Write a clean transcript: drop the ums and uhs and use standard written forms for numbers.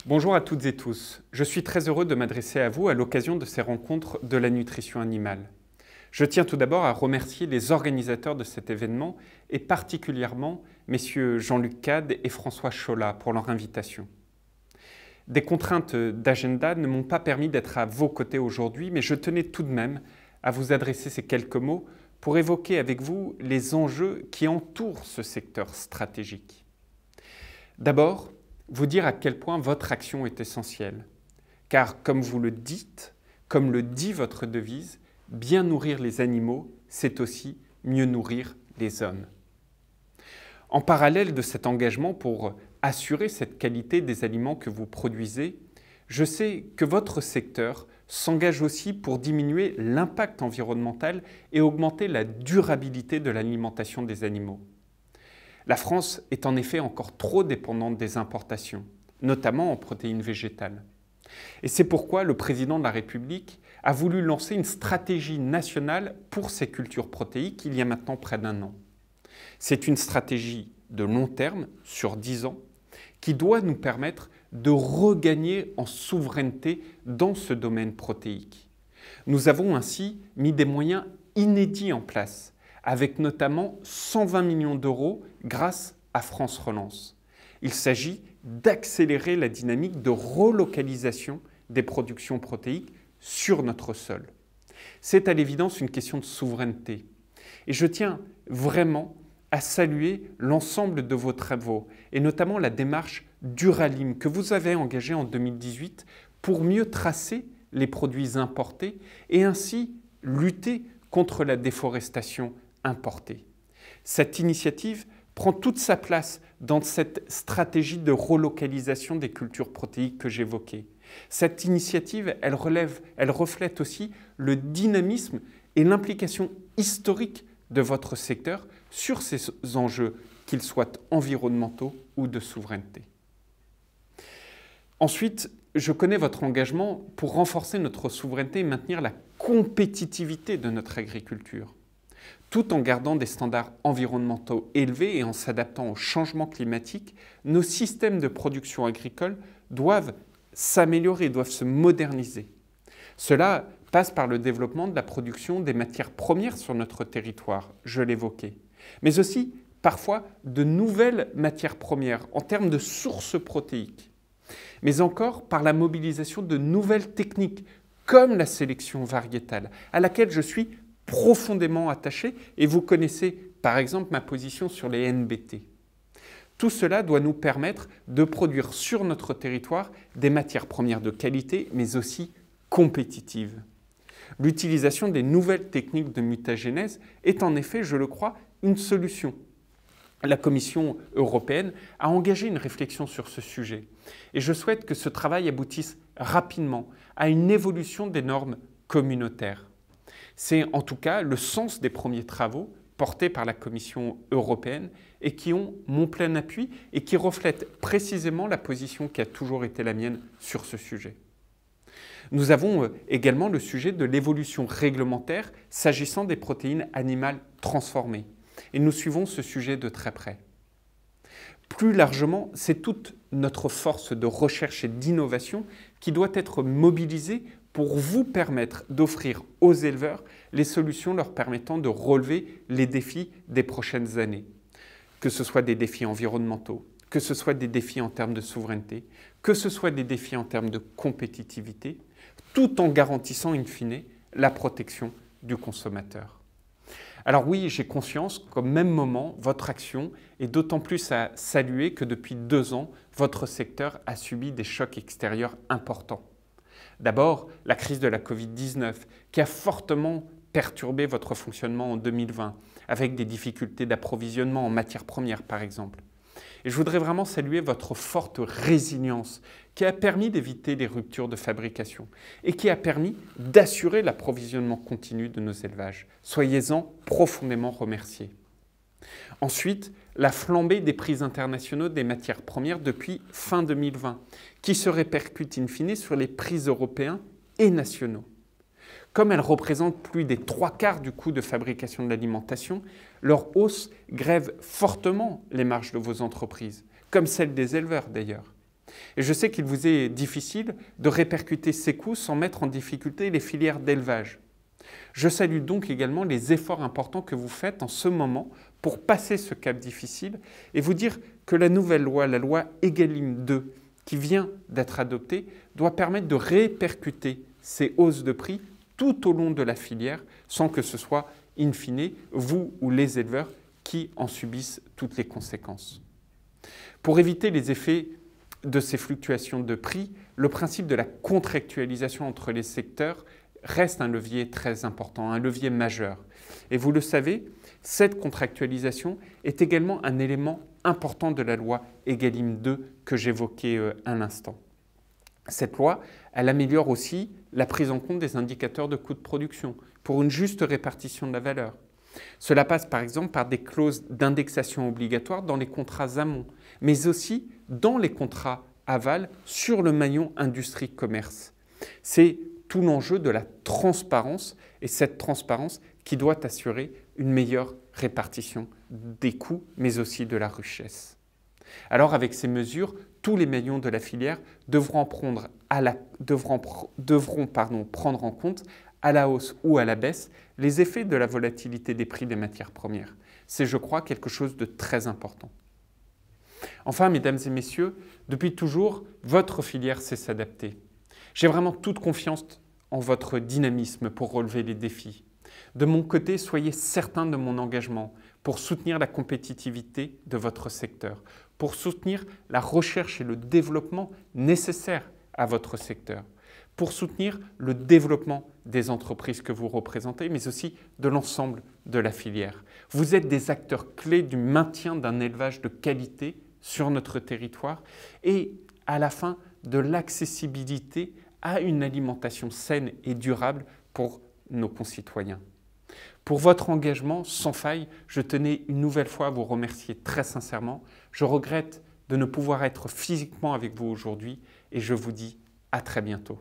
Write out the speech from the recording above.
Bonjour à toutes et tous. Je suis très heureux de m'adresser à vous à l'occasion de ces rencontres de la nutrition animale. Je tiens tout d'abord à remercier les organisateurs de cet événement et particulièrement messieurs Jean-Luc Cade et François Cholat pour leur invitation. Des contraintes d'agenda ne m'ont pas permis d'être à vos côtés aujourd'hui, mais je tenais tout de même à vous adresser ces quelques mots pour évoquer avec vous les enjeux qui entourent ce secteur stratégique. D'abord, vous dire à quel point votre action est essentielle. Car comme vous le dites, comme le dit votre devise, bien nourrir les animaux, c'est aussi mieux nourrir les hommes. En parallèle de cet engagement pour assurer cette qualité des aliments que vous produisez, je sais que votre secteur s'engage aussi pour diminuer l'impact environnemental et augmenter la durabilité de l'alimentation des animaux. La France est en effet encore trop dépendante des importations, notamment en protéines végétales. Et c'est pourquoi le président de la République a voulu lancer une stratégie nationale pour ces cultures protéiques il y a maintenant près d'1 an. C'est une stratégie de long terme, sur 10 ans, qui doit nous permettre de regagner en souveraineté dans ce domaine protéique. Nous avons ainsi mis des moyens inédits en place, avec notamment 120 millions d'euros grâce à France Relance. Il s'agit d'accélérer la dynamique de relocalisation des productions protéiques sur notre sol. C'est à l'évidence une question de souveraineté. Et je tiens vraiment à saluer l'ensemble de vos travaux, et notamment la démarche Duralim que vous avez engagée en 2018 pour mieux tracer les produits importés et ainsi lutter contre la déforestation importée. Cette initiative prend toute sa place dans cette stratégie de relocalisation des cultures protéiques que j'évoquais. Cette initiative, elle reflète aussi le dynamisme et l'implication historique de votre secteur sur ces enjeux, qu'ils soient environnementaux ou de souveraineté. Ensuite, je connais votre engagement pour renforcer notre souveraineté et maintenir la compétitivité de notre agriculture, tout en gardant des standards environnementaux élevés et en s'adaptant au changement climatique. Nos systèmes de production agricole doivent s'améliorer, doivent se moderniser. Cela passe par le développement de la production des matières premières sur notre territoire, je l'évoquais, mais aussi parfois de nouvelles matières premières en termes de sources protéiques, mais encore par la mobilisation de nouvelles techniques comme la sélection variétale, à laquelle je suis profondément attaché, et vous connaissez par exemple ma position sur les NBT. Tout cela doit nous permettre de produire sur notre territoire des matières premières de qualité, mais aussi compétitives. L'utilisation des nouvelles techniques de mutagénèse est en effet, je le crois, une solution. La Commission européenne a engagé une réflexion sur ce sujet, et je souhaite que ce travail aboutisse rapidement à une évolution des normes communautaires. C'est en tout cas le sens des premiers travaux portés par la Commission européenne et qui ont mon plein appui et qui reflètent précisément la position qui a toujours été la mienne sur ce sujet. Nous avons également le sujet de l'évolution réglementaire s'agissant des protéines animales transformées et nous suivons ce sujet de très près. Plus largement, c'est toute notre force de recherche et d'innovation qui doit être mobilisée pour vous permettre d'offrir aux éleveurs les solutions leur permettant de relever les défis des prochaines années. Que ce soit des défis environnementaux, que ce soit des défis en termes de souveraineté, que ce soit des défis en termes de compétitivité, tout en garantissant in fine la protection du consommateur. Alors oui, j'ai conscience qu'au même moment, votre action est d'autant plus à saluer que depuis 2 ans, votre secteur a subi des chocs extérieurs importants. D'abord, la crise de la Covid-19 qui a fortement perturbé votre fonctionnement en 2020 avec des difficultés d'approvisionnement en matières premières par exemple. Et je voudrais vraiment saluer votre forte résilience qui a permis d'éviter les ruptures de fabrication et qui a permis d'assurer l'approvisionnement continu de nos élevages. Soyez-en profondément remerciés. Ensuite, la flambée des prix internationaux des matières premières depuis fin 2020, qui se répercute in fine sur les prix européens et nationaux. Comme elles représentent plus des 3/4 du coût de fabrication de l'alimentation, leur hausse grève fortement les marges de vos entreprises, comme celles des éleveurs d'ailleurs. Et je sais qu'il vous est difficile de répercuter ces coûts sans mettre en difficulté les filières d'élevage. Je salue donc également les efforts importants que vous faites en ce moment pour passer ce cap difficile et vous dire que la nouvelle loi, la loi Egalim 2, qui vient d'être adoptée, doit permettre de répercuter ces hausses de prix tout au long de la filière sans que ce soit, in fine, vous ou les éleveurs qui en subissent toutes les conséquences. Pour éviter les effets de ces fluctuations de prix, le principe de la contractualisation entre les secteurs reste un levier très important, un levier majeur. Et vous le savez, cette contractualisation est également un élément important de la loi Egalim 2 que j'évoquais à l'instant. Cette loi, elle améliore aussi la prise en compte des indicateurs de coûts de production pour une juste répartition de la valeur. Cela passe par exemple par des clauses d'indexation obligatoires dans les contrats amont, mais aussi dans les contrats aval sur le maillon industrie-commerce. C'est tout l'enjeu de la transparence et cette transparence qui doit assurer une meilleure répartition des coûts, mais aussi de la richesse. Alors avec ces mesures, tous les maillons de la filière devront prendre en compte à la hausse ou à la baisse les effets de la volatilité des prix des matières premières. C'est, je crois, quelque chose de très important. Enfin, mesdames et messieurs, depuis toujours, votre filière sait s'adapter. J'ai vraiment toute confiance en votre dynamisme pour relever les défis. De mon côté, soyez certains de mon engagement pour soutenir la compétitivité de votre secteur, pour soutenir la recherche et le développement nécessaires à votre secteur, pour soutenir le développement des entreprises que vous représentez, mais aussi de l'ensemble de la filière. Vous êtes des acteurs clés du maintien d'un élevage de qualité sur notre territoire et à la fin de l'accessibilité à une alimentation saine et durable pour nos concitoyens. Pour votre engagement sans faille, je tenais une nouvelle fois à vous remercier très sincèrement. Je regrette de ne pouvoir être physiquement avec vous aujourd'hui et je vous dis à très bientôt.